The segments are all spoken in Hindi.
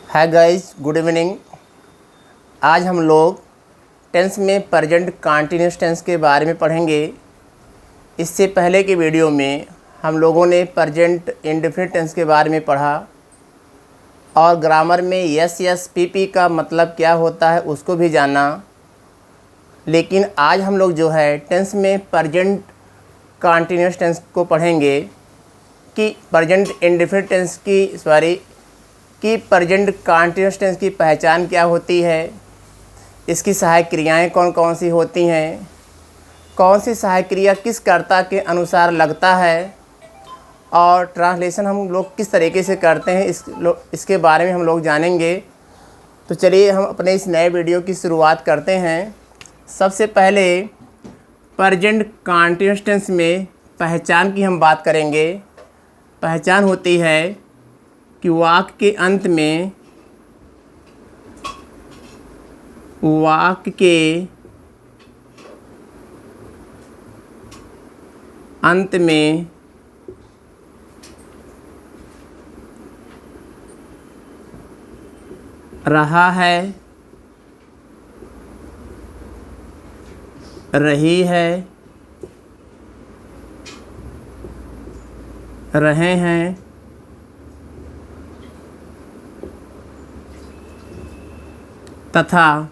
Hi guys, good evening. आज हम लोग टेंस में प्रेजेंट कंटीन्यूअस टेंस के बारे में पढ़ेंगे। इससे पहले के वीडियो में हम लोगों ने प्रेजेंट इंडेफिनिट टेंस के बारे में पढ़ा और ग्रामर में यस यस पीपी का मतलब क्या होता है उसको भी जाना। लेकिन आज हम लोग जो है टेंस में प्रेजेंट कंटीन्यूअस टेंस को पढ़ेंगे कि प्रेजेंट इंडेफिनिट टेंस की प्रेजेंट कंटीन्यूअस टेंस की पहचान क्या होती है, इसकी सहायक क्रियाएं कौन कौन सी होती हैं, कौन सी सहायक क्रिया किस कर्ता के अनुसार लगता है और ट्रांसलेशन हम लोग किस तरीके से करते हैं इसके बारे में हम लोग जानेंगे। तो चलिए हम अपने इस नए वीडियो की शुरुआत करते हैं। सबसे पहले प्रेजेंट कंटीन्यूअस टेंस में पहचान की हम बात करेंगे। पहचान होती है कि वाक्य के अंत में रहा है, रही है, रहे हैं तथा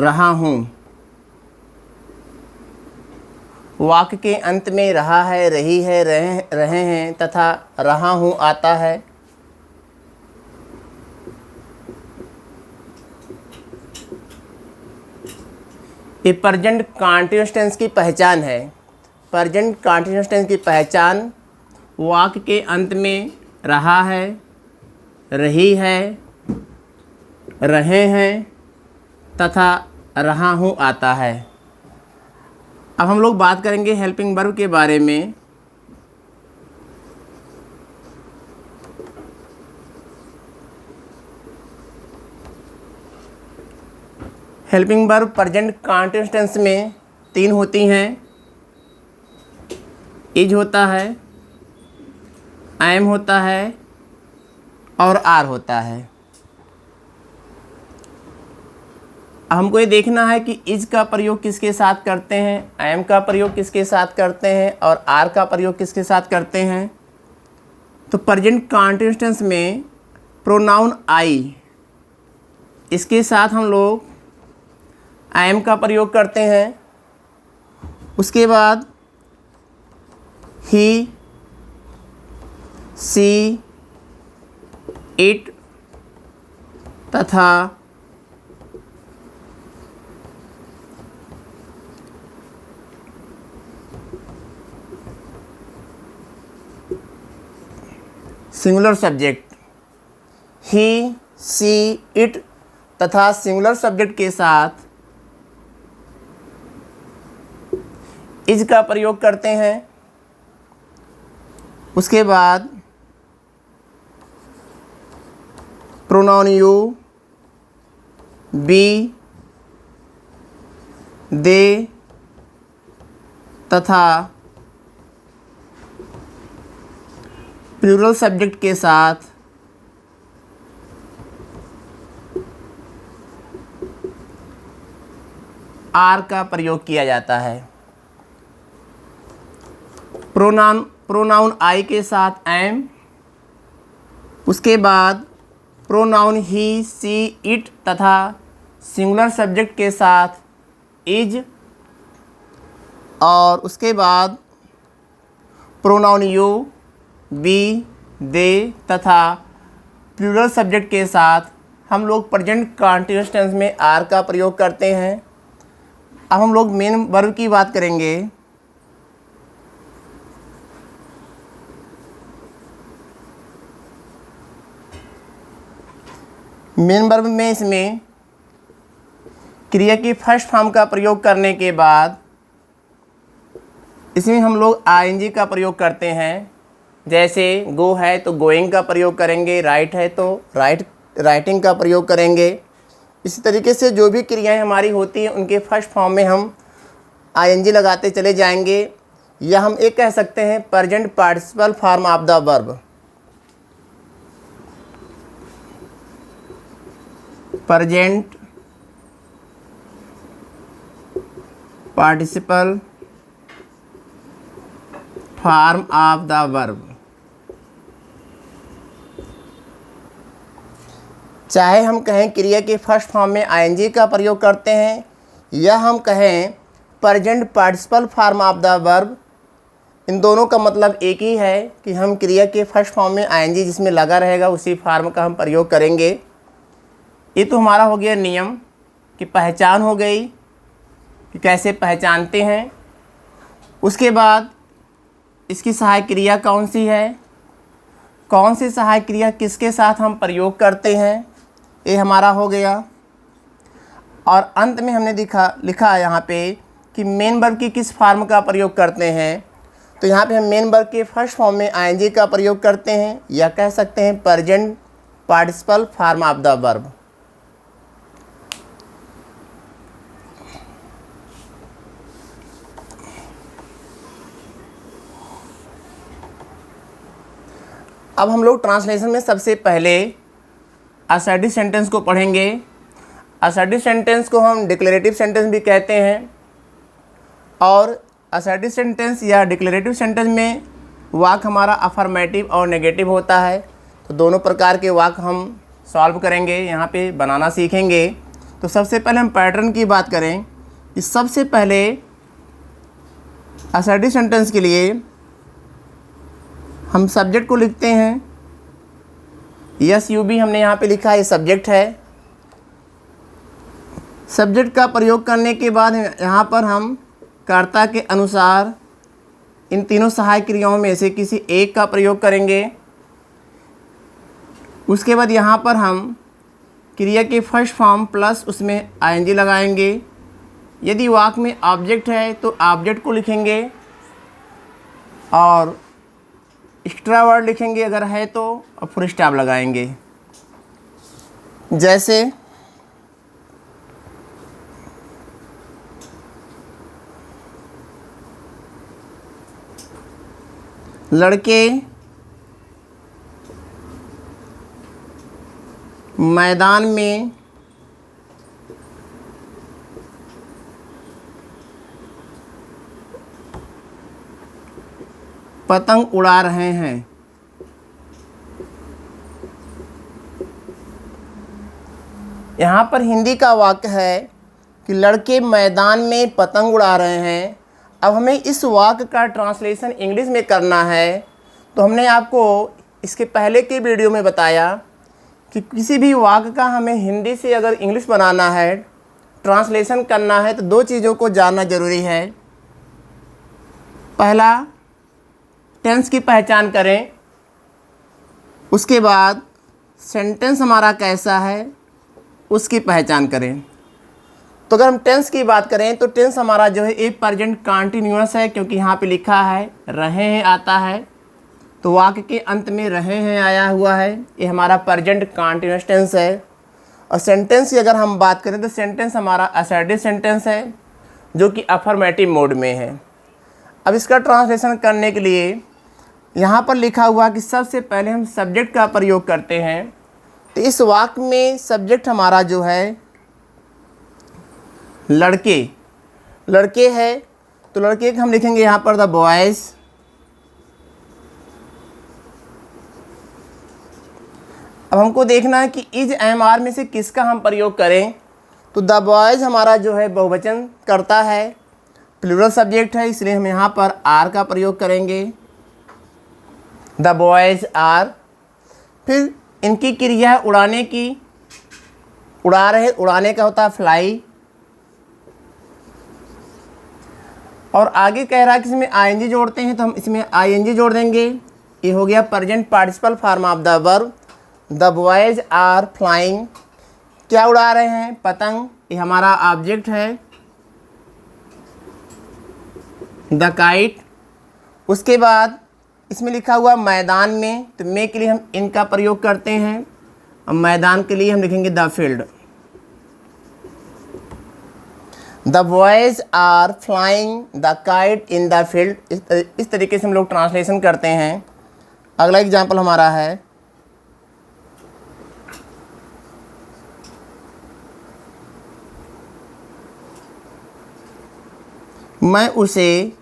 रहा हूँ। वाक्य के अंत में रहा है, रही है, रहे हैं तथा रहा हूँ आता है। ये प्रेजेंट कंटीन्यूअस टेंस की पहचान है। प्रेजेंट कंटीन्यूअस टेंस की पहचान वाक्य के अंत में रहा है, रही है, रहे हैं तथा रहा हूँ आता है। अब हम लोग बात करेंगे हेल्पिंग वर्ब के बारे में। Helping verb present continuous tense में 3 होती हैं। इज होता है, एम होता है और आर होता है। हमको ये देखना है कि इज का प्रयोग किसके साथ करते हैं, एम का प्रयोग किसके साथ करते हैं और आर का प्रयोग किसके साथ करते हैं। तो प्रेजेंट कंटीन्यूअस टेंस में प्रोनाउन आई, इसके साथ हम लोग एम का प्रयोग करते हैं। उसके बाद ही, सी, इट तथा singular subject. He, she, it तथा सिंगुलर सब्जेक्ट के साथ इज का प्रयोग करते हैं। उसके बाद प्रोनाउन यू, बी, दे तथा प्लूरल सब्जेक्ट के साथ आर का प्रयोग किया जाता है। प्रोनाउन आई के साथ एम, उसके बाद प्रोनाउन ही, सी, इट तथा सिंगुलर सब्जेक्ट के साथ इज और उसके बाद प्रोनाउन यू, बी, दे तथा प्लूरल सब्जेक्ट के साथ हम लोग प्रेजेंट कंटीन्यूअस टेंस में आर का प्रयोग करते हैं। अब हम लोग मेन वर्ब की बात करेंगे। मेन वर्ब में इसमें क्रिया की फर्स्ट फॉर्म का प्रयोग करने के बाद इसमें हम लोग आईएनजी का प्रयोग करते हैं। जैसे गो है तो गोइंग का प्रयोग करेंगे, राइट है तो राइटिंग का प्रयोग करेंगे। इसी तरीके से जो भी क्रियाएं हमारी होती हैं उनके फर्स्ट फॉर्म में हम आईएनजी लगाते चले जाएंगे, या हम एक कह सकते हैं present participle form of the verb. Present participle form of the verb. चाहे हम कहें क्रिया के फर्स्ट फॉर्म में आईएनजी का प्रयोग करते हैं, या हम कहें present participle form of the verb, इन दोनों का मतलब एक ही है कि हम क्रिया के फर्स्ट फॉर्म में आईएनजी जिसमें लगा रहेगा उसी फॉर्म का हम प्रयोग करेंगे। ये तो हमारा हो गया नियम की पहचान हो गई कि कैसे पहचानते हैं। उसके बाद इसकी सहायक क्रिया कौन सी है, कौन सी सहायक क्रिया किसके साथ हम प्रयोग करते हैं, ये हमारा हो गया। और अंत में हमने लिखा यहाँ पे कि मेन वर्ब की किस फॉर्म का प्रयोग करते हैं। तो यहाँ पे हम मेन वर्ब के फर्स्ट फॉर्म में आईएनजी का प्रयोग करते हैं, या कह सकते हैं present participle form of the verb. अब हम लोग ट्रांसलेशन में सबसे पहले असर्टिव सेंटेंस को पढ़ेंगे। असर्टिव सेंटेंस को हम डिक्लेरेटिव सेंटेंस भी कहते हैं, और असर्टिव सेंटेंस या डिक्लेरेटिव सेंटेंस में वाक्य हमारा अफर्मेटिव और नेगेटिव होता है। तो दोनों प्रकार के वाक्य हम सॉल्व करेंगे, यहाँ पे बनाना सीखेंगे। तो सबसे पहले हम पैटर्न की बात करें कि सबसे पहले असर्टिव सेंटेंस के लिए हम सब्जेक्ट को लिखते हैं। यस यू बी हमने यहाँ पे लिखा है, ये सब्जेक्ट है। सब्जेक्ट का प्रयोग करने के बाद यहाँ पर हम कर्ता के अनुसार इन तीनों सहायक क्रियाओं में से किसी एक का प्रयोग करेंगे। उसके बाद यहाँ पर हम क्रिया के फर्स्ट फॉर्म प्लस उसमें आईएनजी लगाएंगे। यदि वाक्य में ऑब्जेक्ट है तो ऑब्जेक्ट को लिखेंगे, और एक्स्ट्रा वर्ड लिखेंगे अगर है तो, और फुल स्टॉप लगाएंगे। जैसे लड़के मैदान में पतंग उड़ा रहे हैं। यहाँ पर हिंदी का वाक्य है कि लड़के मैदान में पतंग उड़ा रहे हैं। अब हमें इस वाक्य का ट्रांसलेशन इंग्लिश में करना है। तो हमने आपको इसके पहले के वीडियो में बताया कि किसी भी वाक्य का हमें हिंदी से अगर इंग्लिश बनाना है, ट्रांसलेशन करना है, तो दो चीज़ों को जानना ज़रूरी है। पहला, टेंस की पहचान करें। उसके बाद सेंटेंस हमारा कैसा है उसकी पहचान करें। तो अगर हम टेंस की बात करें तो टेंस हमारा जो है एक प्रेजेंट कंटीन्यूअस है, क्योंकि यहाँ पे लिखा है रहे हैं आता है, तो वाक्य के अंत में रहे हैं आया हुआ है, ये हमारा प्रेजेंट कंटीन्यूअस टेंस है। और सेंटेंस की अगर हम बात करें तो सेंटेंस हमारा असर्टिव सेंटेंस है, जो कि अफर्मेटिव मोड में है। अब इसका ट्रांसलेशन करने के लिए यहाँ पर लिखा हुआ कि सबसे पहले हम सब्जेक्ट का प्रयोग करते हैं। तो इस वाक्य में सब्जेक्ट हमारा जो है लड़के है, तो लड़के हम लिखेंगे यहाँ पर द बॉयज़। अब हमको देखना है कि इज एम आर में से किसका हम प्रयोग करें। तो द बॉयज़ हमारा जो है बहुवचन करता है, प्लूरल सब्जेक्ट है, इसलिए हम यहाँ पर आर का प्रयोग करेंगे, द बॉयज़ आर। फिर इनकी क्रिया है उड़ाने की, उड़ा रहे, उड़ाने का होता है फ्लाई। और आगे कह रहा है कि इसमें आईएनजी जोड़ते हैं, तो हम इसमें आईएनजी जोड़ देंगे। ये हो गया present participle form of the verb. The boys are flying, क्या उड़ा रहे हैं, पतंग, ये हमारा ऑब्जेक्ट है, द काइट। उसके बाद इसमें लिखा हुआ मैदान में, तो में के लिए हम इनका प्रयोग करते हैं, और मैदान के लिए हम लिखेंगे the field. The boys are flying the kite in the field. इस तरीके से हम लोग ट्रांसलेशन करते हैं। अगला एग्जाम्पल हमारा है, मैं उसे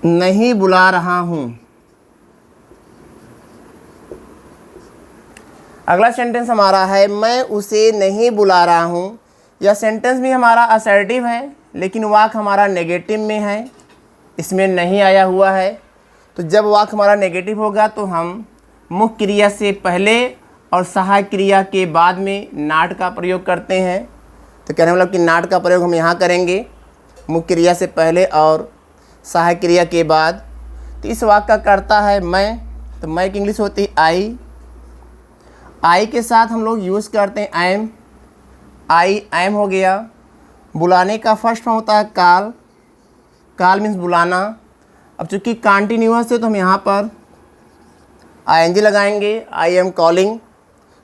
नहीं बुला रहा हूँ। अगला सेंटेंस हमारा है, मैं उसे नहीं बुला रहा हूँ। यह सेंटेंस भी हमारा असर्टिव है, लेकिन वाक्य हमारा नेगेटिव में है, इसमें नहीं आया हुआ है। तो जब वाक्य हमारा नेगेटिव होगा तो हम मुख्य क्रिया से पहले और सहायक क्रिया के बाद में नाट का प्रयोग करते हैं। तो कहने मतलब कि नाट का प्रयोग हम यहाँ करेंगे, मुख्य क्रिया से पहले और सहायक क्रिया के बाद। तो इस वाक्य का कर्ता है मैं, तो मैं की इंग्लिश होती है आई के साथ हम लोग यूज़ करते हैं एम। आई एम हो गया। बुलाने का फर्स्ट फॉर्म होता है कॉल। कॉल मीन्स बुलाना। अब चूँकि कॉन्टिन्यूअस है तो हम यहाँ पर आईएनजी लगाएंगे, आई एम कॉलिंग।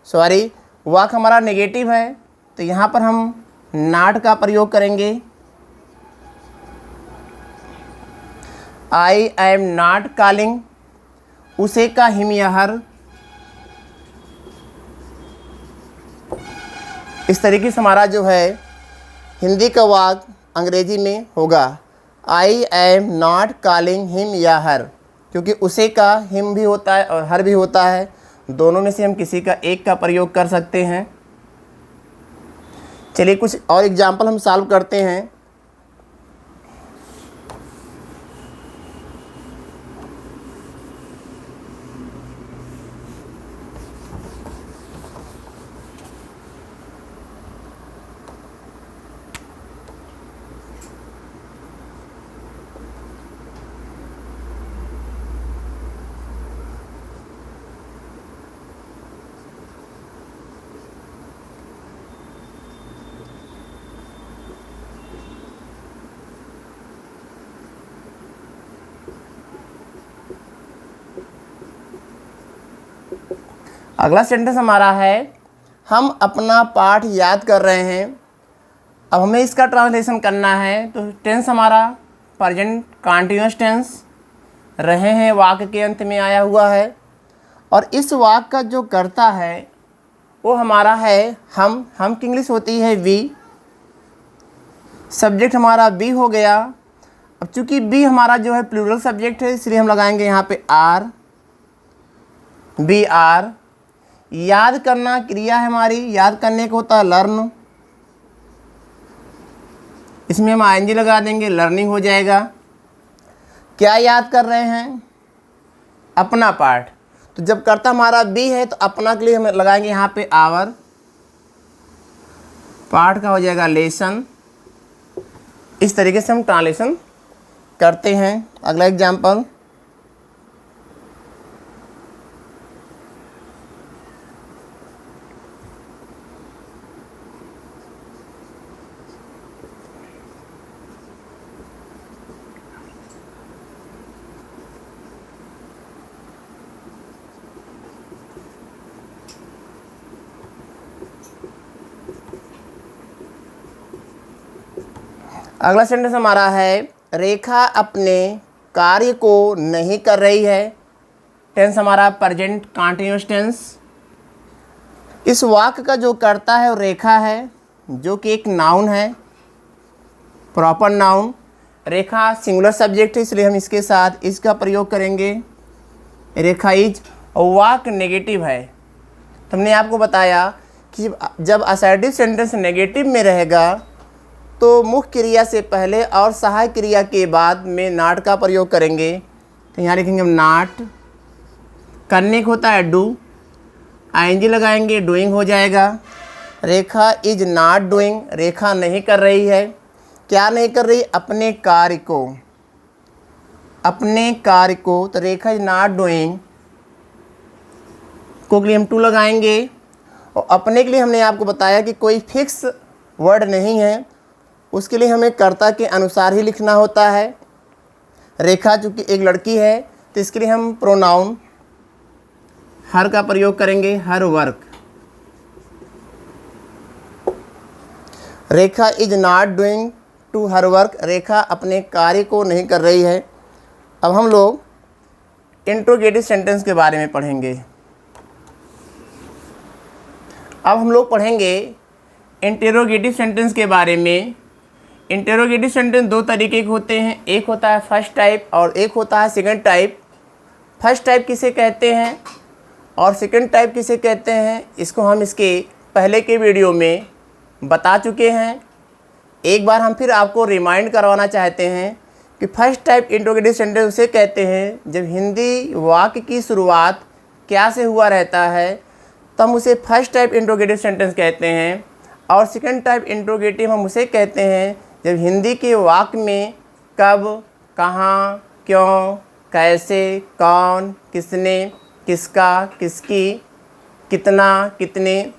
सॉरी, वाक्य हमारा नेगेटिव है तो यहाँ पर हम नॉट का प्रयोग करेंगे। I am not calling. उसे का हिम या हर। इस तरीके से हमारा जो है हिंदी का वाक्य अंग्रेजी में होगा, I am not calling him या हर, क्योंकि उसे का हिम भी होता है और हर भी होता है। दोनों में से हम किसी का एक का प्रयोग कर सकते हैं। चलिए कुछ और एग्जाम्पल हम सॉल्व करते हैं। अगला सेंटेंस हमारा है, हम अपना पाठ याद कर रहे हैं। अब हमें इसका ट्रांसलेशन करना है। तो टेंस हमारा प्रेजेंट कंटीन्यूअस टेंस, रहे हैं वाक्य के अंत में आया हुआ है। और इस वाक्य का जो कर्ता है वो हमारा है हम की इंग्लिश होती है वी। सब्जेक्ट हमारा बी हो गया। अब चूँकि बी हमारा जो है प्लूरल सब्जेक्ट है, इसलिए हम लगाएंगे यहाँ पे आर, बी आर। याद करना क्रिया है हमारी, याद करने को होता है लर्न। इसमें हम आईएनजी लगा देंगे, लर्निंग हो जाएगा। क्या याद कर रहे हैं? अपना पाठ। तो जब कर्ता हमारा बी है तो अपना के लिए हम लगाएंगे यहाँ पे आवर। पाठ का हो जाएगा लेसन। इस तरीके से हम ट्रांसलेशन करते हैं। अगला एग्जाम्पल, अगला सेंटेंस हमारा है, रेखा अपने कार्य को नहीं कर रही है। टेंस हमारा प्रेजेंट कंटीन्यूअस टेंस। इस वाक्य का जो कर्ता है वो रेखा है, जो कि एक नाउन है, प्रॉपर नाउन। रेखा सिंगुलर सब्जेक्ट है, इसलिए हम इसके साथ इसका प्रयोग करेंगे, रेखा इज। और वाक्य नेगेटिव है। तो हमने आपको बताया कि जब असर्टिव सेंटेंस नेगेटिव में रहेगा तो मुख्य क्रिया से पहले और सहायक क्रिया के बाद में नाट का प्रयोग करेंगे। तो यहाँ लिखेंगे हम नाट। करने को होता है डू, आईएनजी लगाएंगे, डूइंग हो जाएगा। रेखा इज नॉट डूइंग, रेखा नहीं कर रही है। क्या नहीं कर रही? अपने कार्य को, अपने कार्य को। तो रेखा इज नॉट डूइंग को के लिए हम टू लगाएंगे। और अपने के लिए हमने आपको बताया कि कोई फिक्स वर्ड नहीं है, उसके लिए हमें कर्ता के अनुसार ही लिखना होता है। रेखा चूँकि एक लड़की है तो इसके लिए हम प्रोनाउन हर का प्रयोग करेंगे, her work. Rekha is not doing to her work, Rekha अपने कार्य को नहीं कर रही है। अब हम लोग इंट्रोगेटिव सेंटेंस के बारे में पढ़ेंगे। अब हम लोग पढ़ेंगे इंटेरोगेटिव सेंटेंस के बारे में। इंटेरोगेटिव सेंटेंस दो तरीके के होते हैं, एक होता है फर्स्ट टाइप और एक होता है सेकंड टाइप। फर्स्ट टाइप किसे कहते हैं और सेकंड टाइप किसे कहते हैं, इसको हम इसके पहले के वीडियो में बता चुके हैं। एक बार हम फिर आपको रिमाइंड करवाना चाहते हैं कि फर्स्ट टाइप इंट्रोगेटिव सेंटेंस उसे कहते हैं जब हिंदी वाक्य की शुरुआत क्या से हुआ रहता है, तो हम उसे फर्स्ट टाइप इंट्रोगेटिव सेंटेंस कहते हैं। और सेकंड टाइप इंट्रोगेटिव हम उसे कहते हैं जब हिंदी के वाक्य में कब, कहाँ, क्यों, कैसे, कौन, किसने, किसका, किसकी, कितना, कितने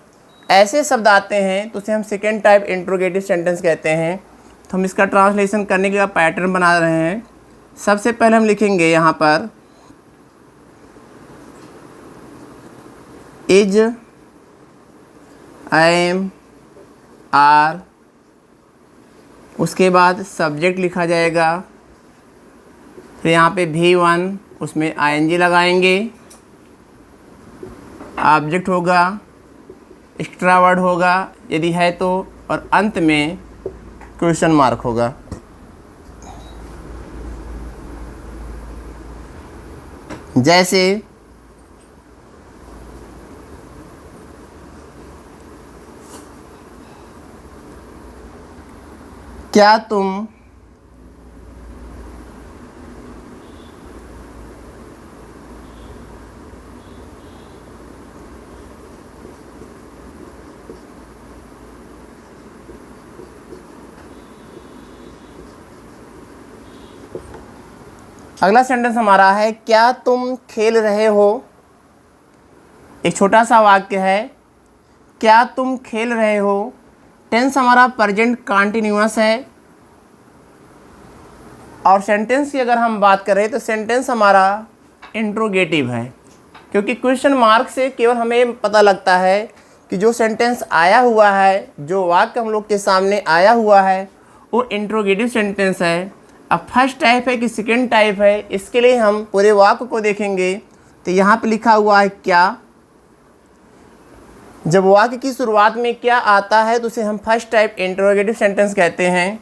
ऐसे शब्द आते हैं, तो उसे हम सेकंड टाइप इंट्रोगेटिव सेंटेंस कहते हैं। तो हम इसका ट्रांसलेशन करने के बाद पैटर्न बना रहे हैं। सबसे पहले हम लिखेंगे यहाँ पर इज, एम, आर, उसके बाद सब्जेक्ट लिखा जाएगा, फिर यहाँ पे V1 उसमें ing लगाएंगे, ऑब्जेक्ट होगा, एक्स्ट्रा वर्ड होगा यदि है तो, और अंत में क्वेश्चन मार्क होगा। जैसे क्या तुम अगला सेंटेंस हमारा है क्या तुम खेल रहे हो। एक छोटा सा वाक्य है, क्या तुम खेल रहे हो। टेंस हमारा प्रेजेंट कंटिन्यूअस है। और सेंटेंस की अगर हम बात करें तो सेंटेंस हमारा इंट्रोगेटिव है, क्योंकि क्वेश्चन मार्क से केवल हमें पता लगता है कि जो सेंटेंस आया हुआ है, जो वाक्य हम लोग के सामने आया हुआ है वो इंट्रोगेटिव सेंटेंस है। अब फर्स्ट टाइप है कि सेकंड टाइप है, इसके लिए हम पूरे वाक्य को देखेंगे। तो यहाँ पे लिखा हुआ है क्या। जब वाक्य की शुरुआत में क्या आता है तो उसे हम फर्स्ट टाइप इंट्रोगेटिव सेंटेंस कहते हैं।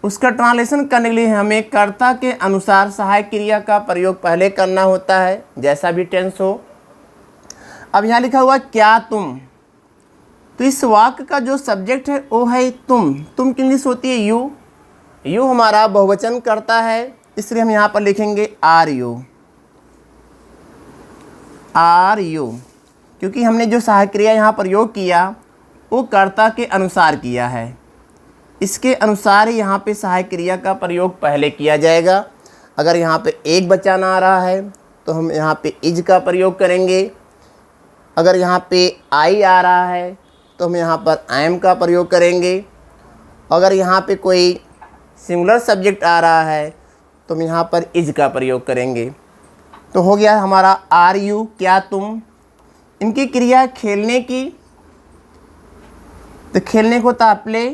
उसका ट्रांसलेशन करने के लिए हमें कर्ता के अनुसार सहायक क्रिया का प्रयोग पहले करना होता है, जैसा भी टेंस हो। अब यहाँ लिखा हुआ क्या तुम, तो इस वाक्य का जो सब्जेक्ट है वो है तुम की इंग्लिश होती है यू। यू हमारा बहुवचन करता है, इसलिए हम यहाँ पर लिखेंगे आर यू, क्योंकि हमने जो सहायक क्रिया यहाँ प्रयोग किया वो कर्ता के अनुसार किया है। इसके अनुसार ही यहाँ पे सहायक क्रिया का प्रयोग पहले किया जाएगा। अगर यहाँ पे एक बच्चा ना आ रहा है तो हम यहाँ पे इज का प्रयोग करेंगे। अगर यहाँ पे आई आ रहा है तो हम यहाँ पर एम का प्रयोग करेंगे। अगर यहाँ पे कोई सिंगुलर सब्जेक्ट आ रहा है तो हम यहाँ पर इज का प्रयोग करेंगे। तो हो गया हमारा आर यू, क्या तुम। इनकी क्रिया खेलने की, तो खेलने को था प्ले,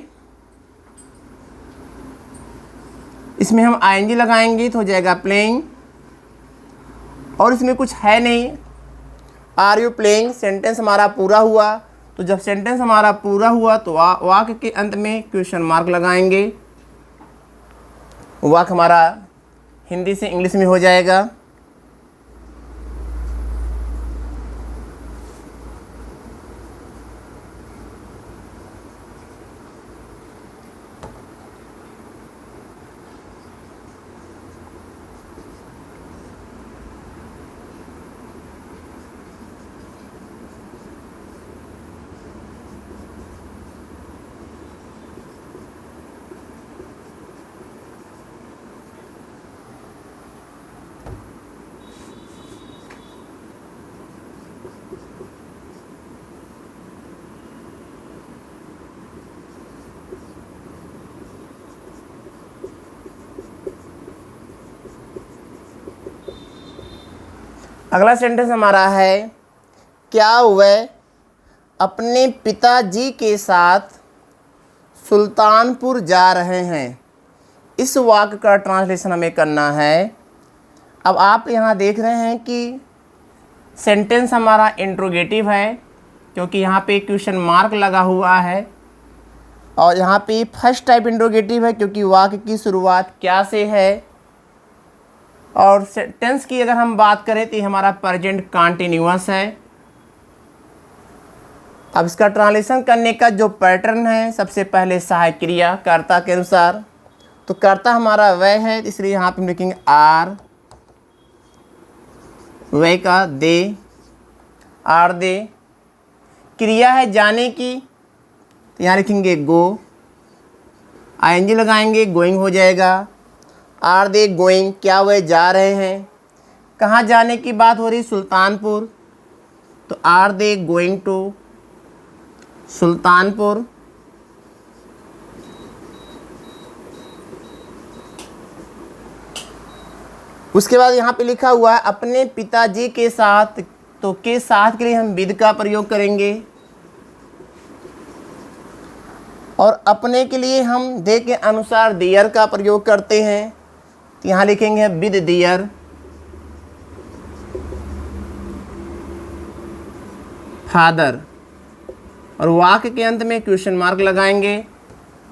इसमें हम ing लगाएंगे तो हो जाएगा प्लेइंग। और इसमें कुछ है नहीं, आर यू प्लेइंग। सेंटेंस हमारा पूरा हुआ, तो जब सेंटेंस हमारा पूरा हुआ तो वाक्य के अंत में क्वेश्चन मार्क लगाएंगे। वाक्य हमारा हिंदी से इंग्लिश में हो जाएगा। अगला सेंटेंस हमारा है, क्या वह अपने पिताजी के साथ सुल्तानपुर जा रहे हैं। इस वाक्य का ट्रांसलेशन हमें करना है। अब आप यहाँ देख रहे हैं कि सेंटेंस हमारा इंट्रोगेटिव है, क्योंकि यहाँ पे क्वेश्चन मार्क लगा हुआ है, और यहाँ पे फर्स्ट टाइप इंट्रोगेटिव है क्योंकि वाक्य की शुरुआत क्या से है। और टेंस की अगर हम बात करें तो हमारा प्रेजेंट कंटीन्यूअस है। अब इसका ट्रांसलेशन करने का जो पैटर्न है, सबसे पहले सहायक क्रिया कर्ता के अनुसार, तो कर्ता हमारा वह है, इसलिए यहाँ पे हम लिखेंगे आर, वह का दे, आर दे। क्रिया है जाने की, तो यहाँ लिखेंगे गो, आईएनजी लगाएंगे, गोइंग हो जाएगा। आर दे गोइंग, क्या वह जा रहे हैं। कहाँ जाने की बात हो रही, सुल्तानपुर, तो are they going to Sultanpur. उसके बाद यहाँ पे लिखा हुआ है अपने पिताजी के साथ, तो के साथ के लिए हम विद का प्रयोग करेंगे, और अपने के लिए हम दे के अनुसार दियर का प्रयोग करते हैं, तो यहाँ लिखेंगे विद दियर फादर, और वाक्य के अंत में क्वेश्चन मार्क लगाएंगे।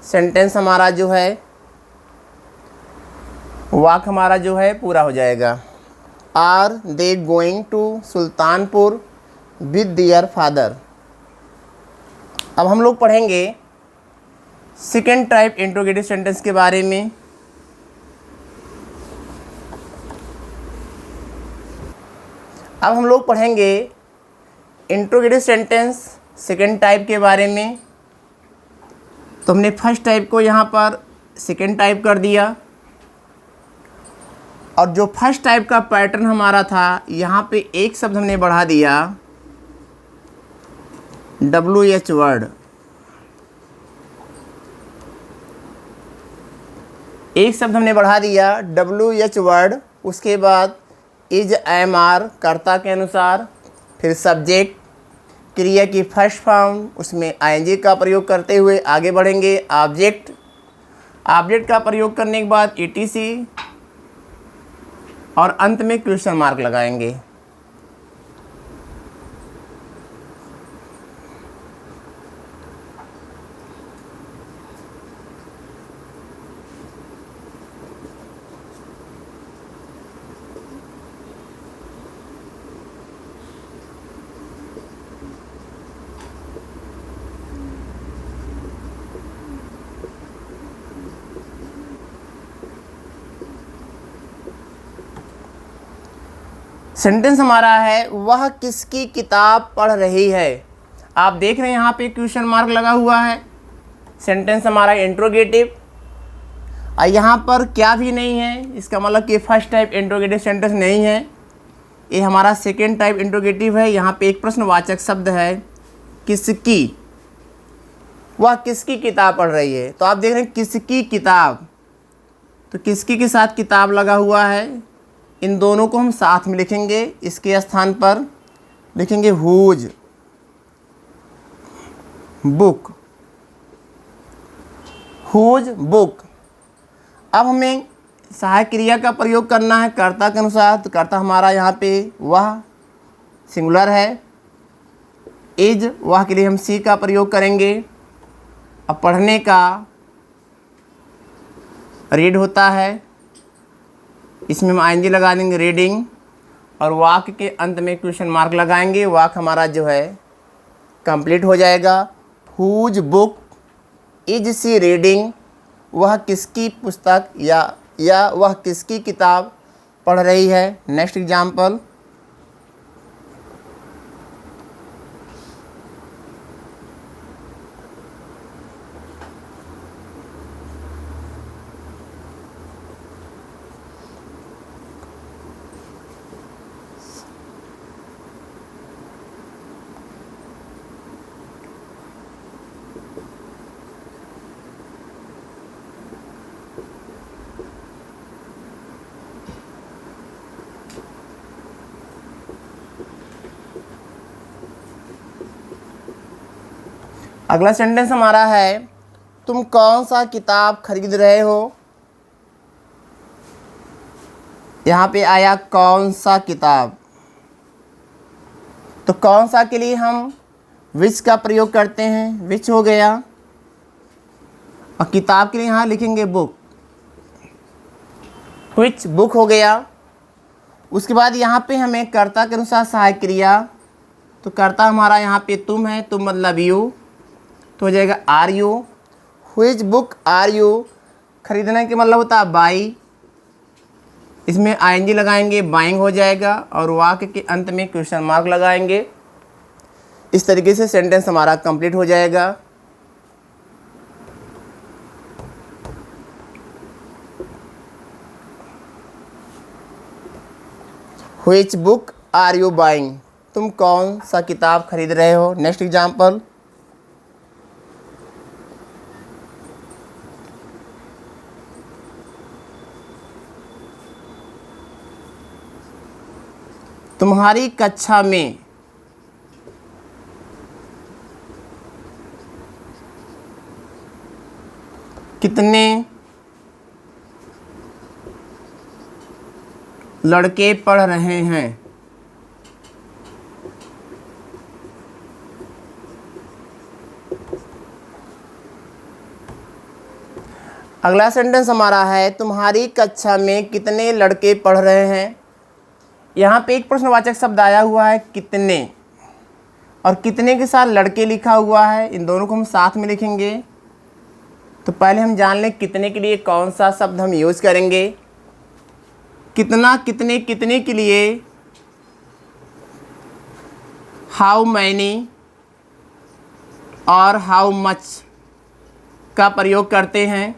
सेंटेंस हमारा जो है, वाक्य हमारा जो है पूरा हो जाएगा। Are they going to Sultanpur with their father. अब हम लोग पढ़ेंगे सेकेंड टाइप इंट्रोगेटिव सेंटेंस के बारे में। अब हम लोग पढ़ेंगे इंट्रोगेटिव सेंटेंस सेकेंड टाइप के बारे में। तो हमने फर्स्ट टाइप को यहाँ पर सेकेंड टाइप कर दिया, और जो फर्स्ट टाइप का पैटर्न हमारा था, यहाँ पे एक शब्द हमने बढ़ा दिया, WH वर्ड। एक शब्द हमने बढ़ा दिया WH वर्ड, उसके बाद इज एम आर कर्ता के अनुसार, फिर सब्जेक्ट क्रिया की फर्स्ट फॉर्म, उसमें आईएनजी का प्रयोग करते हुए आगे बढ़ेंगे। ऑब्जेक्ट, ऑब्जेक्ट का प्रयोग करने के बाद ETC, और अंत में क्वेश्चन मार्क लगाएंगे। सेंटेंस हमारा है वह किसकी किताब पढ़ रही है। आप देख रहे हैं यहाँ पे क्वेश्चन मार्क लगा हुआ है। सेंटेंस हमारा इंट्रोगेटिव, और यहाँ पर क्या भी नहीं है, इसका मतलब कि फर्स्ट टाइप इंट्रोगेटिव सेंटेंस नहीं है, ये हमारा सेकेंड टाइप इंट्रोगेटिव है। यहाँ पे एक प्रश्नवाचक शब्द है किसकी, वह किसकी किताब पढ़ रही है। तो आप देख रहे हैं किसकी किताब, तो किसकी के साथ किताब लगा हुआ है, इन दोनों को हम साथ में लिखेंगे। इसके स्थान पर लिखेंगे हुज बुक, हुज बुक। अब हमें सहायक क्रिया का प्रयोग करना है कर्ता के अनुसार, तो कर्ता हमारा यहाँ पे वह सिंगुलर है, इज वह के लिए हम सी का प्रयोग करेंगे। अब पढ़ने का रीड होता है, इसमें हम आईएनजी लगा देंगे रीडिंग, और वाक्य के अंत में क्वेश्चन मार्क लगाएंगे। वाक्य हमारा जो है कंप्लीट हो जाएगा। Whose book is she reading, वह किसकी पुस्तक या वह किसकी किताब पढ़ रही है। नेक्स्ट एग्जाम्पल, अगला सेंटेंस हमारा है, तुम कौन सा किताब खरीद रहे हो। यहाँ पे आया कौन सा किताब, तो कौन सा के लिए हम विच का प्रयोग करते हैं, विच हो गया। और किताब के लिए यहाँ लिखेंगे बुक, विच बुक हो गया। उसके बाद यहाँ पे हमें कर्ता के अनुसार सहायक क्रिया, तो कर्ता हमारा यहाँ पे तुम है, तुम मतलब यू, तो हो जाएगा are you. Which book are you, खरीदने के मतलब होता है बाई, इसमें आईएनजी लगाएंगे, बाइंग हो जाएगा, और वाक्य के अंत में क्वेश्चन मार्क लगाएंगे। इस तरीके से सेंटेंस हमारा कंप्लीट हो जाएगा। Which book are you buying, तुम कौन सा किताब खरीद रहे हो। नेक्स्ट एग्जाम्पल, तुम्हारी कक्षा में कितने लड़के पढ़ रहे हैं। अगला सेंटेंस हमारा है, तुम्हारी कक्षा में कितने लड़के पढ़ रहे हैं। यहाँ पे एक प्रश्नवाचक शब्द आया हुआ है कितने, और कितने के साथ लड़के लिखा हुआ है, इन दोनों को हम साथ में लिखेंगे। तो पहले हम जान लें कितने के लिए कौन सा शब्द हम यूज़ करेंगे। कितना, कितने, कितने के लिए हाउ मैनी और हाउ मच का प्रयोग करते हैं।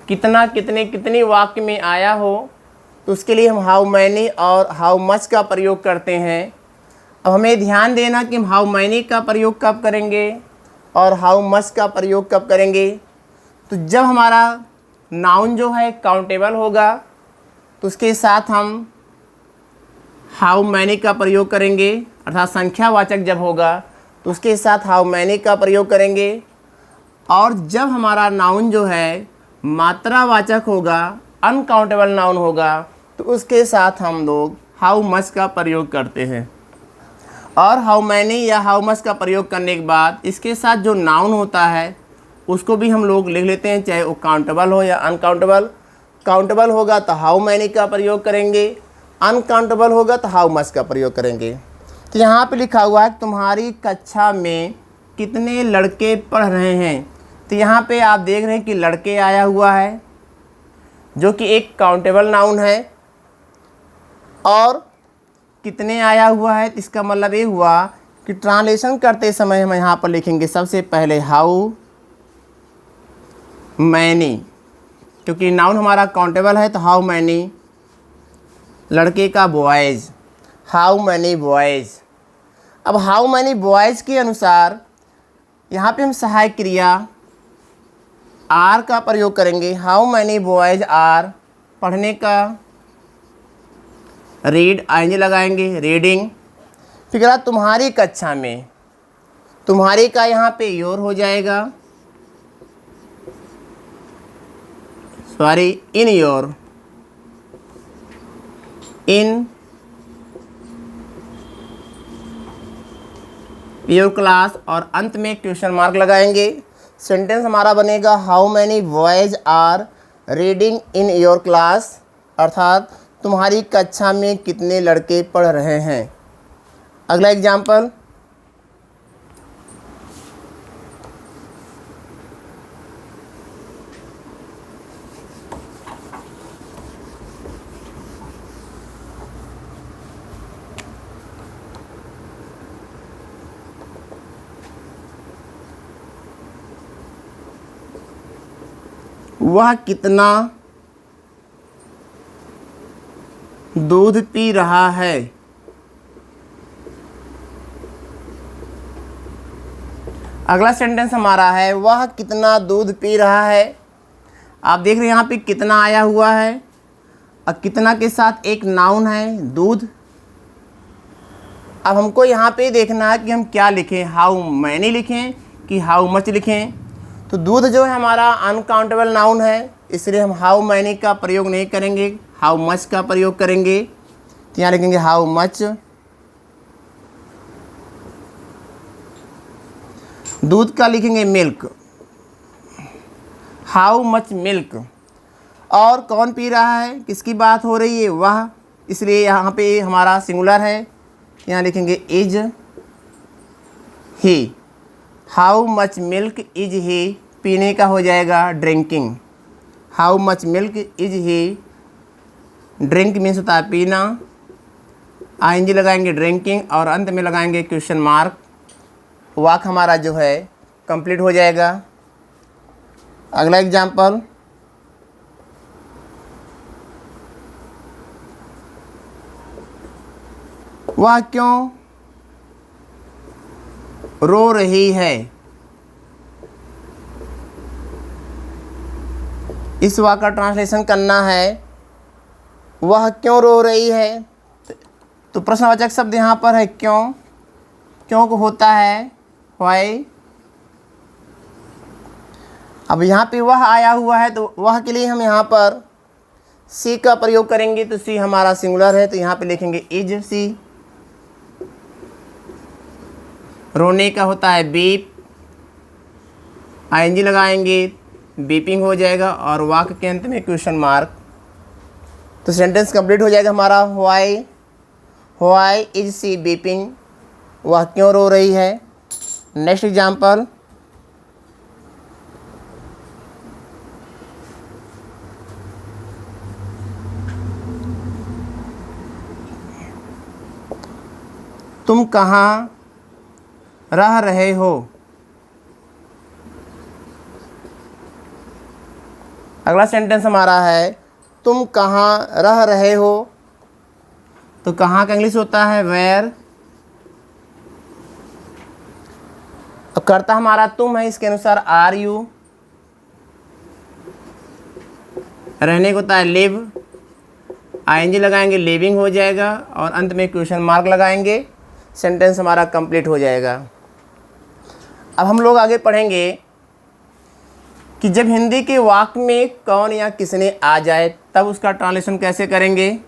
कितना, कितने, कितनी वाक्य में आया हो तो उसके लिए हम हाउ मैनी और हाउ मच का प्रयोग करते हैं। अब हमें ध्यान देना कि हम हाउ मैनी का प्रयोग कब करेंगे और हाउ मच का प्रयोग कब करेंगे। तो जब हमारा नाउन जो है काउंटेबल होगा तो उसके साथ हम हाउ मैनी का प्रयोग करेंगे, अर्थात संख्यावाचक जब होगा तो उसके साथ हाउ मैनी का प्रयोग करेंगे। और जब हमारा नाउन जो है मात्रावाचक होगा, अनकाउंटेबल नाउन होगा, तो उसके साथ हम लोग हाउ मच का प्रयोग करते हैं। और हाउ मैनी या हाउ मच का प्रयोग करने के बाद इसके साथ जो नाउन होता है उसको भी हम लोग लिख लेते हैं, चाहे वो काउंटेबल हो या अनकाउंटेबल। काउंटेबल होगा तो हाउ मैनी का प्रयोग करेंगे, अनकाउंटेबल होगा तो हाउ मच का प्रयोग करेंगे। तो यहाँ पे लिखा हुआ है तुम्हारी कक्षा में कितने लड़के पढ़ रहे हैं। तो यहाँ पे आप देख रहे हैं कि लड़के आया हुआ है जो कि एक काउंटेबल नाउन है, और कितने आया हुआ है। इसका मतलब ये हुआ कि ट्रांसलेशन करते समय हम यहाँ पर लिखेंगे सबसे पहले हाउ मैनी, क्योंकि नाउन हमारा काउंटेबल है तो हाउ मैनी लड़के का बॉयज़, हाउ मैनी बॉयज़। अब हाउ मैनी बॉयज़ के अनुसार यहाँ पे हम सहायक क्रिया आर का प्रयोग करेंगे। हाउ मैनी बॉयज़ आर, पढ़ने का रीड आईएनजी लगाएंगे, रीडिंग। फिर तुम्हारी कक्षा में, तुम्हारी का यहाँ पे योर हो जाएगा, sorry in your, in your class, और अंत में क्वेश्चन मार्क लगाएंगे। सेंटेंस हमारा बनेगा how many boys are reading in your class, अर्थात तुम्हारी कक्षा में कितने लड़के पढ़ रहे हैं। अगला एग्जाम्पल, वह कितना दूध पी रहा है। अगला सेंटेंस हमारा है वह कितना दूध पी रहा है। आप देख रहे हैं यहाँ पे कितना आया हुआ है और कितना के साथ एक नाउन है दूध। अब हमको यहाँ पे देखना है कि हम क्या लिखें, हाउ मैनी लिखें कि हाउ मच लिखें, तो दूध जो है हमारा अनकाउंटेबल नाउन है, इसलिए हम हाउ मैनी का प्रयोग नहीं करेंगे, हाउ मच का प्रयोग करेंगे। तो यहाँ लिखेंगे हाउ मच। दूध का लिखेंगे मिल्क, हाउ मच मिल्क। और कौन पी रहा है, किसकी बात हो रही है, वह, इसलिए यहाँ पे हमारा सिंगुलर है, यहाँ लिखेंगे is he. How much milk is he, पीने का हो जाएगा drinking. How much milk is he, drink means होता है पीना, आईएनजी लगाएंगे ड्रिंकिंग और अंत में लगाएंगे क्वेश्चन मार्क। वाक्य हमारा जो है कंप्लीट हो जाएगा। अगला एग्जाम्पल, वह क्यों रो रही है। इस वाक्य का ट्रांसलेशन करना है, वह क्यों रो रही है। तो प्रश्नवाचक शब्द यहाँ पर है क्यों, क्यों को होता है व्हाई। अब यहाँ पे वह आया हुआ है, तो वह के लिए हम यहाँ पर सी का प्रयोग करेंगे, तो सी हमारा सिंगुलर है, तो यहाँ पे लिखेंगे इज सी। रोने का होता है बीप, आईएनजी लगाएंगे, बीपिंग हो जाएगा और वाक्य के अंत में क्वेश्चन मार्क। तो सेंटेंस कंप्लीट हो जाएगा हमारा, व्हाई इज सी बीपिंग, वह क्यों रो रही है। नेक्स्ट एग्जाम्पल, तुम कहाँ रह रहे हो। अगला सेंटेंस हमारा है, तुम कहाँ रह रहे हो। तो कहाँ का इंग्लिश होता है वेयर। अब कर्ता हमारा तुम है, इसके अनुसार आर यू। रहने को होता है लिव, आईएनजी लगाएंगे लिविंग हो जाएगा और अंत में क्वेश्चन मार्क लगाएंगे। सेंटेंस हमारा कंप्लीट हो जाएगा। अब हम लोग आगे पढ़ेंगे कि जब हिंदी के वाक्य में कौन या किसने आ जाए तब उसका ट्रांसलेशन कैसे करेंगे।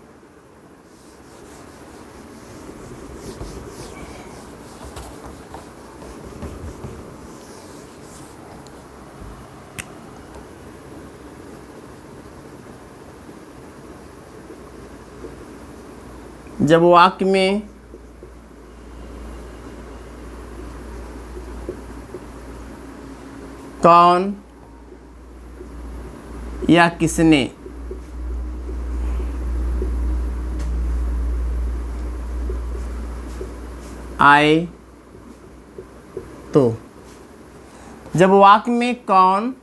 जब वाक्य में कौन या किसने आए, तो जब वाक्य में कौन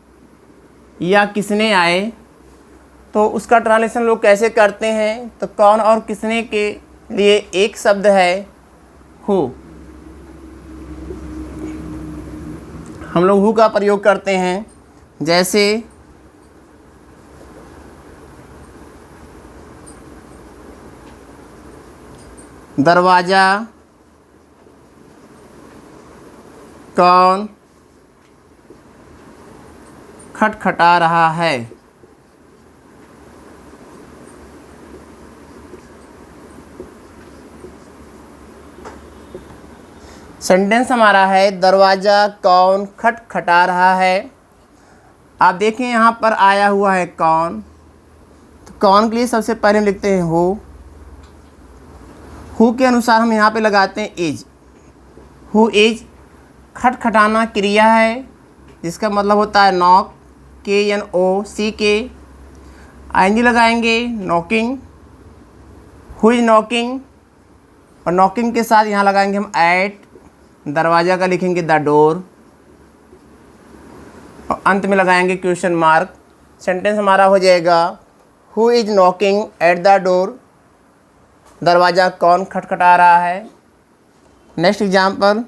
या किसने आए तो उसका ट्रांसलेशन लोग कैसे करते हैं। तो कौन और किसने के लिए एक शब्द है हु, हम लोग हु का प्रयोग करते हैं। जैसे दरवाज़ा कौन खटखटा रहा है। सेंटेंस हमारा है दरवाज़ा कौन खटखटा रहा है। आप देखें यहाँ पर आया हुआ है कौन, तो कौन के लिए सबसे पहले हम लिखते हैं हु के अनुसार हम यहाँ पे लगाते हैं इज। हु इज, खटखटाना क्रिया है जिसका मतलब होता है नॉक, KNOCK, आईएनजी लगाएंगे नॉकिंग, हु इज नॉकिंग, और नॉकिंग के साथ यहाँ लगाएंगे हम एट, दरवाज़ा का लिखेंगे द डोर और अंत में लगाएंगे क्वेश्चन मार्क। सेंटेंस हमारा हो जाएगा who is knocking at the door, दरवाज़ा कौन खटखटा रहा है। नेक्स्ट एग्जाम्पल,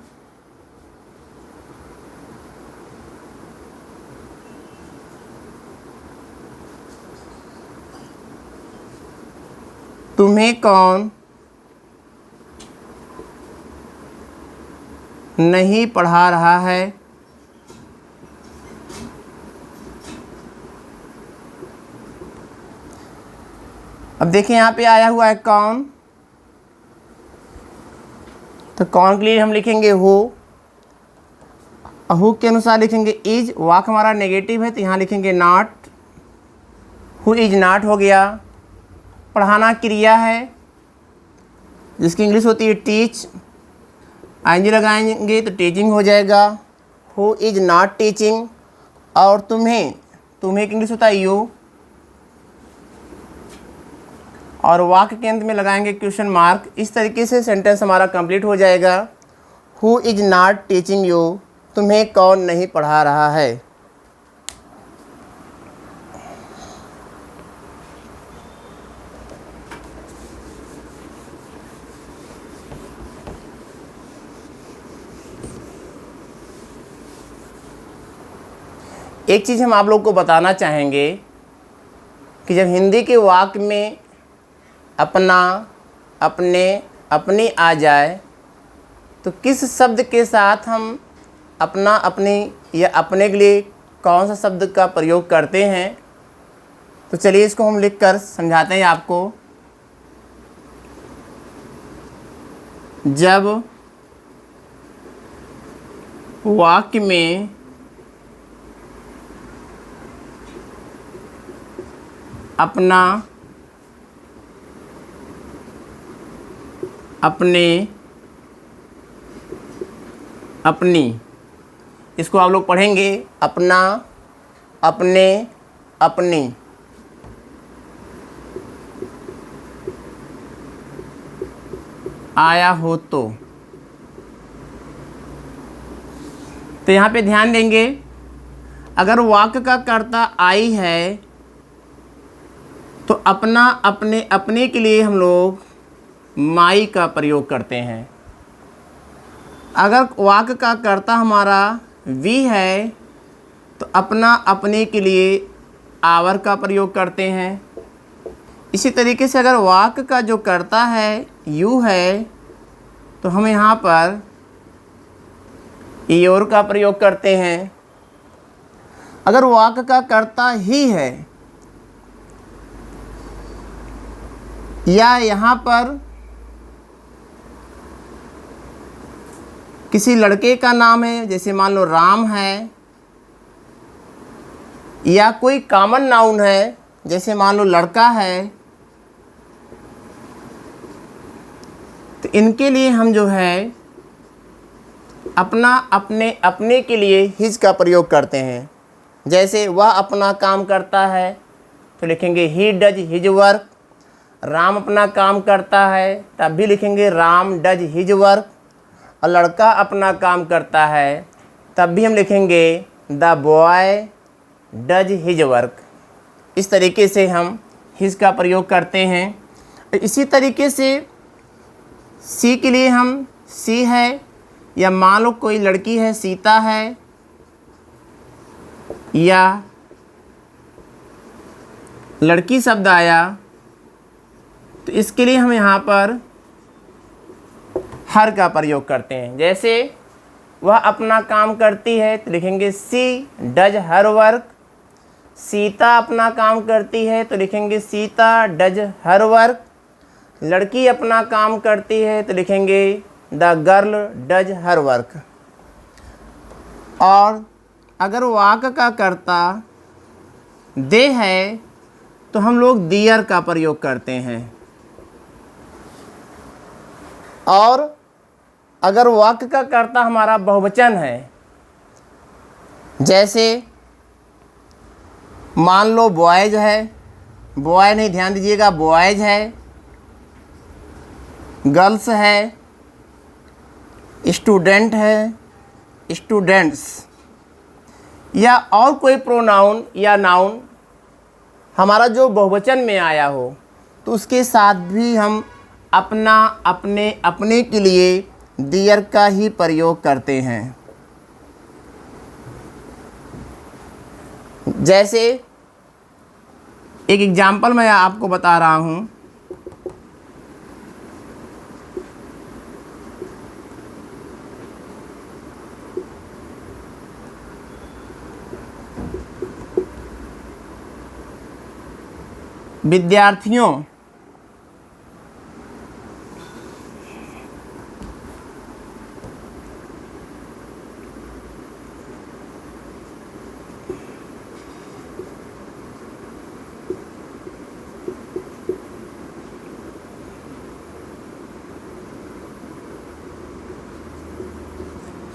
तुम्हें कौन नहीं पढ़ा रहा है। अब देखिए यहाँ पे आया हुआ है कौन, तो कौन के लिए हम लिखेंगे हु। हु के अनुसार लिखेंगे इज। वाक हमारा नेगेटिव है तो यहाँ लिखेंगे नॉट। हु इज नॉट हो गया। पढ़ाना क्रिया है जिसकी इंग्लिश होती है टीच। आईएनजी लगाएंगे तो टीचिंग हो जाएगा। Who is not teaching. और तुम्हें, तुम्हें की इंग्लिश होता है यू। और वाक्य के अंत में लगाएंगे क्वेश्चन मार्क। इस तरीके से सेंटेंस हमारा कंप्लीट हो जाएगा। Who is not teaching you, तुम्हें कौन नहीं पढ़ा रहा है। एक चीज़ हम आप लोग को बताना चाहेंगे कि जब हिंदी के वाक्य में अपना, अपने, अपनी आ जाए तो किस शब्द के साथ हम अपना, अपनी या अपने के लिए कौन सा शब्द का प्रयोग करते हैं। तो चलिए इसको हम लिख कर समझाते हैं आपको। जब वाक्य में अपना, अपने, अपनी, इसको आप लोग पढ़ेंगे अपना, अपने, अपनी। आया हो तो यहाँ पे ध्यान देंगे, अगर वाक्य का कर्ता आई है तो अपना, अपने, अपने के लिए हम लोग माई का प्रयोग करते हैं। अगर वाक्य का कर्ता हमारा वी है तो अपना, अपने के लिए आवर का प्रयोग करते हैं। इसी तरीके से अगर वाक्य का जो कर्ता है यू है तो हम यहाँ पर योर का प्रयोग करते हैं। अगर वाक्य का कर्ता ही है या यहाँ पर किसी लड़के का नाम है, जैसे मान लो राम है, या कोई कॉमन नाउन है जैसे मान लो लड़का है, तो इनके लिए हम जो है अपना, अपने, अपने के लिए हिज का प्रयोग करते हैं। जैसे वह अपना काम करता है तो लिखेंगे he does his work. Ram अपना काम करता है तब भी लिखेंगे राम डज हिज वर्क। और लड़का अपना काम करता है तब भी हम लिखेंगे the boy does his work. इस तरीके से हम हिज का प्रयोग करते हैं। इसी तरीके से सी के लिए हम सी है, या मान लो कोई लड़की है सीता है, या लड़की शब्द आया तो इसके लिए हम यहाँ पर हर का प्रयोग करते हैं। जैसे वह अपना काम करती है तो लिखेंगे सी डज हर वर्क। सीता अपना काम करती है तो लिखेंगे सीता डज हर वर्क। लड़की अपना काम करती है तो लिखेंगे the girl does her work. और अगर वाक्य का कर्ता दे है तो हम लोग दियर का प्रयोग करते हैं। और अगर वाक्य का कर्ता हमारा बहुवचन है, जैसे मान लो बॉयज है, बॉय नहीं, ध्यान दीजिएगा, बॉयज है, गर्ल्स है, स्टूडेंट है, स्टूडेंट्स, या और कोई प्रोनाउन या नाउन हमारा जो बहुवचन में आया हो तो उसके साथ भी हम अपना, अपने, अपने के लिए दियर का ही प्रयोग करते हैं। जैसे एक एग्जाम्पल मैं आपको बता रहा हूँ। विद्यार्थियों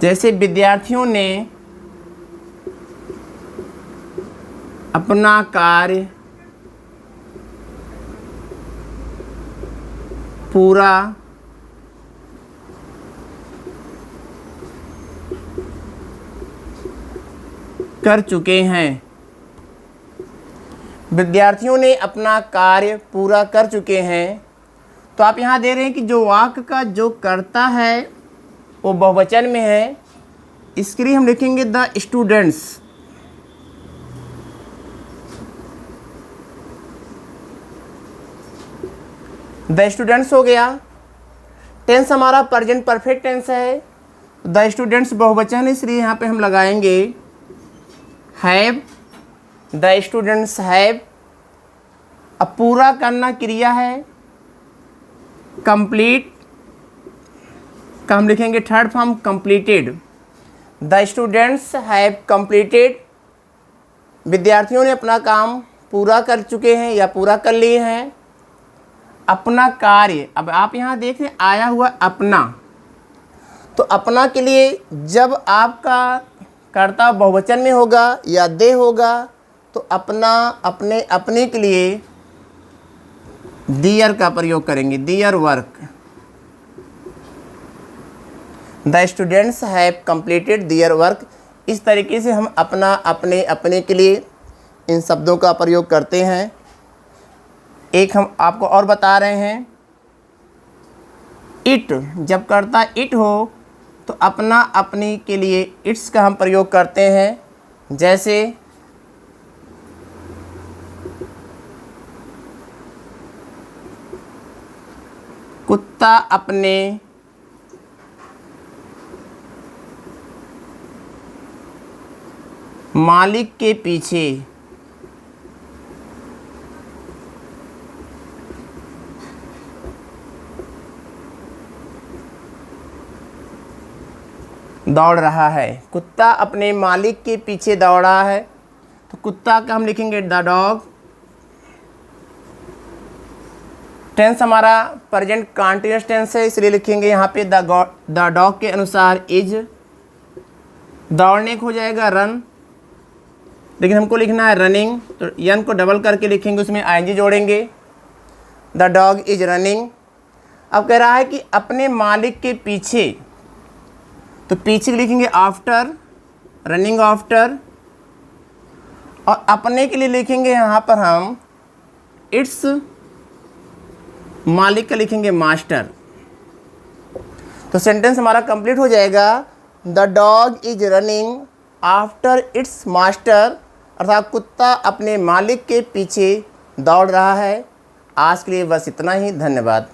जैसे विद्यार्थियों ने अपना कार्य पूरा कर चुके हैं। विद्यार्थियों ने अपना कार्य पूरा कर चुके हैं। तो आप यहाँ दे रहे हैं कि जो वाक्य का जो कर्ता है वो बहुवचन में है, इसके लिए हम लिखेंगे द स्टूडेंट्स। द स्टूडेंट्स हो गया। टेंस हमारा प्रेजेंट परफेक्ट टेंस है, द स्टूडेंट्स बहुवचन है, इसलिए यहाँ पे हम लगाएंगे हैव। The students have. अब पूरा करना क्रिया है, कंप्लीट का हम लिखेंगे third form completed. The students have completed. विद्यार्थियों ने अपना काम पूरा कर चुके हैं या पूरा कर लिए हैं। अपना कार्य, अब आप यहाँ देख रहे हैं आया हुआ अपना, तो अपना के लिए जब आपका कर्ता बहुवचन में होगा या दे होगा तो अपना अपने अपने के लिए दियर का प्रयोग करेंगे, their work. The students have completed their work. इस तरीके से हम अपना अपने अपने के लिए इन शब्दों का प्रयोग करते हैं। एक हम आपको और बता रहे हैं, इट, जब करता इट हो तो अपना अपनी के लिए इट्स का हम प्रयोग करते हैं। जैसे कुत्ता अपने मालिक के पीछे दौड़ रहा है। कुत्ता अपने मालिक के पीछे दौड़ रहा है, तो कुत्ता का हम लिखेंगे द डॉग। टेंस हमारा प्रेजेंट कंटीन्यूअस टेंस है, इसलिए लिखेंगे यहाँ पे द डॉग के अनुसार इज। दौड़ने को हो जाएगा रन, लेकिन हमको लिखना है रनिंग, तो यन को डबल करके लिखेंगे, उसमें आईएनजी जोड़ेंगे। The dog is running. अब कह रहा है कि अपने मालिक के पीछे, तो पीछे लिखेंगे आफ्टर, रनिंग आफ्टर। और अपने के लिए लिखेंगे यहाँ पर हम इट्स, मालिक का लिखेंगे मास्टर। तो सेंटेंस हमारा कंप्लीट हो जाएगा, the dog is running after it's master, अर्थात कुत्ता अपने मालिक के पीछे दौड़ रहा है। आज के लिए बस इतना ही, धन्यवाद।